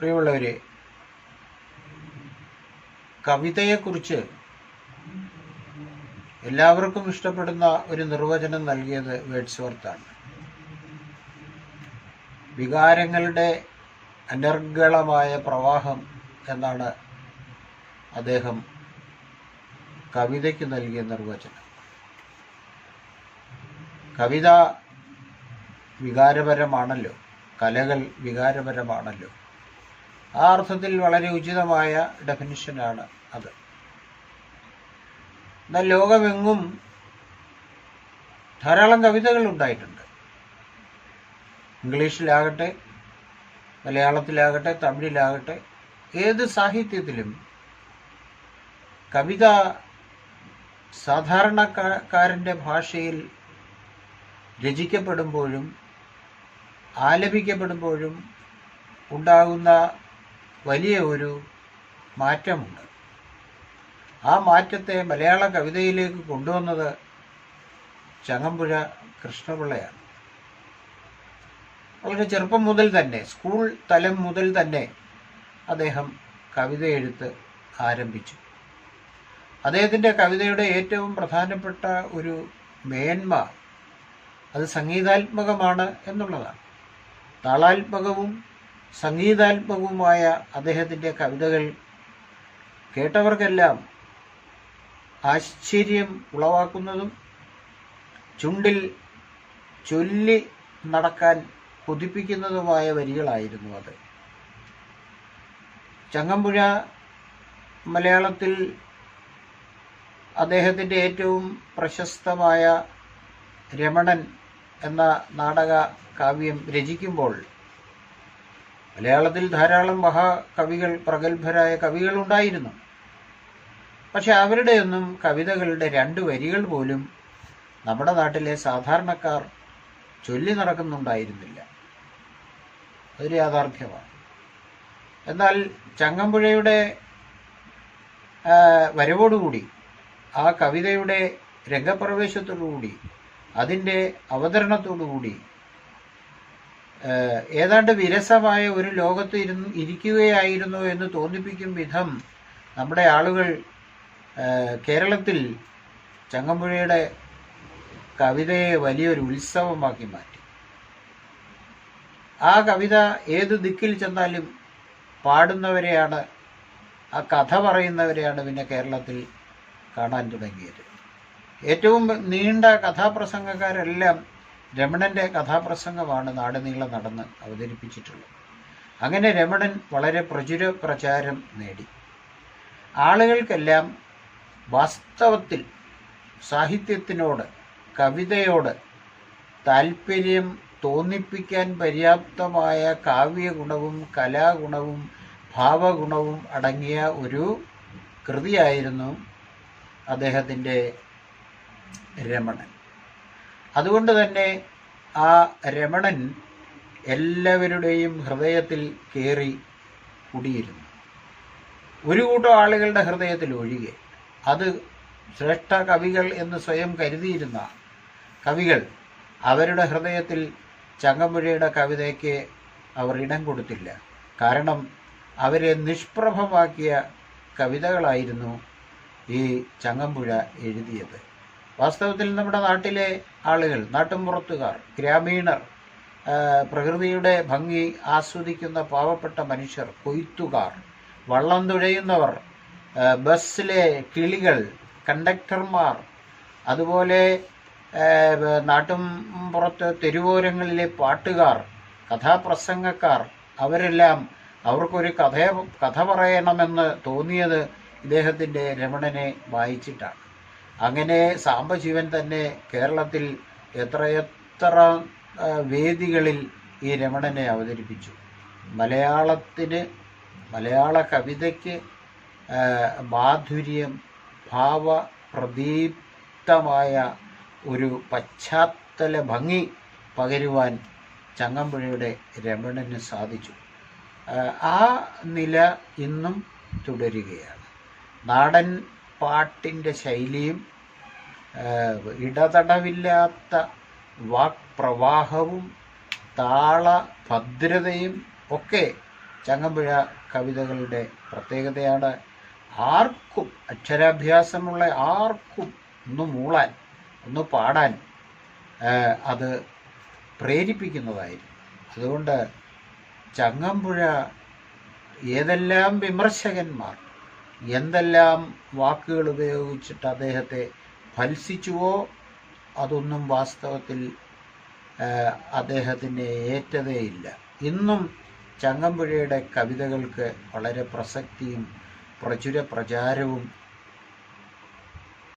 പ്രിയമുള്ളവരെ, കവിതയെക്കുറിച്ച് എല്ലാവർക്കും ഇഷ്ടപ്പെടുന്ന ഒരു നിർവചനം നൽകിയത് വേഡ്സ്വർത്താണ്. വികാരങ്ങളുടെ അനർഗളമായ പ്രവാഹം എന്നാണ് അദ്ദേഹം കവിതയ്ക്ക് നൽകിയ നിർവചനം. കവിത വികാരപരമാണല്ലോ, കലകൾ വികാരപരമാണല്ലോ. ആ അർത്ഥത്തിൽ വളരെ ഉചിതമായ ഡെഫിനിഷനാണ് അത്. എന്നാൽ ലോകമെങ്ങും ധാരാളം കവിതകൾ ഉണ്ടായിട്ടുണ്ട്. ഇംഗ്ലീഷിലാകട്ടെ, മലയാളത്തിലാകട്ടെ, തമിഴിലാകട്ടെ, ഏത് സാഹിത്യത്തിലും കവിത സാധാരണക്കാരൻ്റെ ഭാഷയിൽ രചിക്കപ്പെടുമ്പോഴും ആലപിക്കപ്പെടുമ്പോഴും ഉണ്ടാകുന്ന വലിയ ഒരു മാറ്റമുണ്ട്. ആ മാറ്റത്തെ മലയാള കവിതയിലേക്ക് കൊണ്ടുവന്നത് ചങ്ങമ്പുഴ കൃഷ്ണപിള്ളയാണ്. വളരെ ചെറുപ്പം മുതൽ തന്നെ, സ്കൂൾ തലം മുതൽ തന്നെ അദ്ദേഹം കവിത എഴുത്ത് ആരംഭിച്ചു. അദ്ദേഹത്തിൻ്റെ കവിതയുടെ ഏറ്റവും പ്രധാനപ്പെട്ട ഒരു മേന്മ അത് സംഗീതാത്മകമാണ് എന്നുള്ളതാണ്. താളാത്മകവും സംഗീതാത്മകവുമായ അദ്ദേഹത്തിൻ്റെ കവിതകൾ കേട്ടവർക്കെല്ലാം ആശ്ചര്യം ഉളവാക്കുന്നതും ചുണ്ടിൽ ചൊല്ലി നടക്കാൻ കൊതിപ്പിക്കുന്നതുമായ വരികളായിരുന്നു അത്. ചങ്ങമ്പുഴ മലയാളത്തിൽ അദ്ദേഹത്തിൻ്റെ ഏറ്റവും പ്രശസ്തമായ രമണൻ എന്ന നാടക കാവ്യം രചിക്കുമ്പോൾ മലയാളത്തിൽ ധാരാളം മഹാകവികൾ, പ്രഗത്ഭരായ കവികളുണ്ടായിരുന്നു. പക്ഷെ അവരുടെയൊന്നും കവിതകളുടെ 2 വരികൾ പോലും നമ്മുടെ നാട്ടിലെ സാധാരണക്കാർ ചൊല്ലി നടക്കുന്നുണ്ടായിരുന്നില്ല. അതൊരു യാഥാർത്ഥ്യമാണ്. എന്നാൽ ചങ്ങമ്പുഴയുടെ വരവോടുകൂടി, ആ കവിതയുടെ രംഗപ്രവേശത്തോടുകൂടി, അതിൻ്റെ അവതരണത്തോടുകൂടി ഏതാണ്ട് വിരസമായ ഒരു ലോകത്ത് ഇരിക്കുകയായിരുന്നു എന്ന് തോന്നിപ്പിക്കും വിധം നമ്മുടെ ആളുകൾ കേരളത്തിൽ ചങ്ങമ്പുഴയുടെ കവിതയെ വലിയൊരു ഉത്സവമാക്കി മാറ്റി. ആ കവിത ഏത് ദിക്കിൽ ചെന്നാലും പാടുന്നവരെയാണ്, ആ കഥ പറയുന്നവരെയാണ് പിന്നെ കേരളത്തിൽ കാണാൻ തുടങ്ങിയത്. ഏറ്റവും നീണ്ട കഥാപ്രസംഗക്കാരെല്ലാം രമണൻ്റെ കഥാപ്രസംഗമാണ് നാടുനീളം നടന്ന് അവതരിപ്പിച്ചിട്ടുള്ളത്. അങ്ങനെ രമണൻ വളരെ പ്രചാരം നേടി. ആളുകൾക്കെല്ലാം വാസ്തവത്തിൽ സാഹിത്യത്തിനോട്, കവിതയോട് താല്പര്യം തോന്നിപ്പിക്കാൻ പര്യാപ്തമായ കാവ്യഗുണവും കലാഗുണവും ഭാവഗുണവും അടങ്ങിയ ഒരു കൃതിയായിരുന്നു അദ്ദേഹത്തിൻ്റെ രമണൻ. അതുകൊണ്ട് തന്നെ ആ രമണൻ എല്ലാവരുടെയും ഹൃദയത്തിൽ കയറി കുടിയിരുന്നു. ഒരു കൂട്ടം ആളുകളുടെ ഹൃദയത്തിൽ ഒഴികെ. അത് ശ്രേഷ്ഠ കവികൾ എന്ന് സ്വയം കരുതിയിരുന്ന കവികൾ, അവരുടെ ഹൃദയത്തിൽ ചങ്ങമ്പുഴയുടെ കവിതയ്ക്ക് അവർ ഇടം കൊടുത്തില്ല. കാരണം അവരെ നിഷ്പ്രഭമാക്കിയ കവിതകളായിരുന്നു ഈ ചങ്ങമ്പുഴ എഴുതിയത്. വാസ്തവത്തിൽ നമ്മുടെ നാട്ടിലെ ആളുകൾ, നാട്ടുമ്പുറത്തുകാർ, ഗ്രാമീണർ, പ്രകൃതിയുടെ ഭംഗി ആസ്വദിക്കുന്ന പാവപ്പെട്ട മനുഷ്യർ, കൊയ്ത്തുകാർ, വള്ളം തുഴയുന്നവർ, ബസ്സിലെ കിളികൾ, കണ്ടക്ടർമാർ, അതുപോലെ നാട്ടും പുറത്ത് തെരുവോരങ്ങളിലെ പാട്ടുകാർ, കഥാപ്രസംഗക്കാർ, അവരെല്ലാം അവർക്കൊരു കഥ പറയണമെന്ന് തോന്നിയത് ഇദ്ദേഹത്തിൻ്റെ രമണനെ വായിച്ചിട്ടാണ്. അങ്ങനെ സാംബശിവൻ തന്നെ കേരളത്തിൽ എത്രയെത്ര വേദികളിൽ ഈ രമണനെ അവതരിപ്പിച്ചു. മലയാള കവിതയ്ക്ക് മാധുര്യം, ഭാവപ്രദീപ്തമായ ഒരു പശ്ചാത്തല ഭംഗി പകരുവാൻ ചങ്ങമ്പുഴയുടെ രമണന് സാധിച്ചു. ആ നില ഇന്നും തുടരുകയാണ്. നാടൻ പാട്ടിൻ്റെ ശൈലിയും ഇടതടവില്ലാത്ത വാക്പ്രവാഹവും താളഭദ്രതയും ഒക്കെ ചങ്ങമ്പുഴ കവിതകളുടെ പ്രത്യേകതയാണ്. ആർക്കും, അക്ഷരാഭ്യാസമുള്ള ആർക്കും ഒന്ന് മൂളാൻ, ഒന്ന് പാടാൻ അത് പ്രേരിപ്പിക്കുന്നതായിരുന്നു. അതുകൊണ്ട് ചങ്ങമ്പുഴ ഏതെല്ലാം വിമർശകന്മാർ എന്തെല്ലാം വാക്കുകൾ ഉപയോഗിച്ചിട്ട് അദ്ദേഹത്തെ ഫൽസിച്ചുവോ അതൊന്നും വാസ്തവത്തിൽ അദ്ദേഹത്തിന് ഏറ്റതേയില്ല. ഇന്നും ചങ്ങമ്പുഴയുടെ കവിതകൾക്ക് വളരെ പ്രസക്തിയും പ്രചുര പ്രചാരവും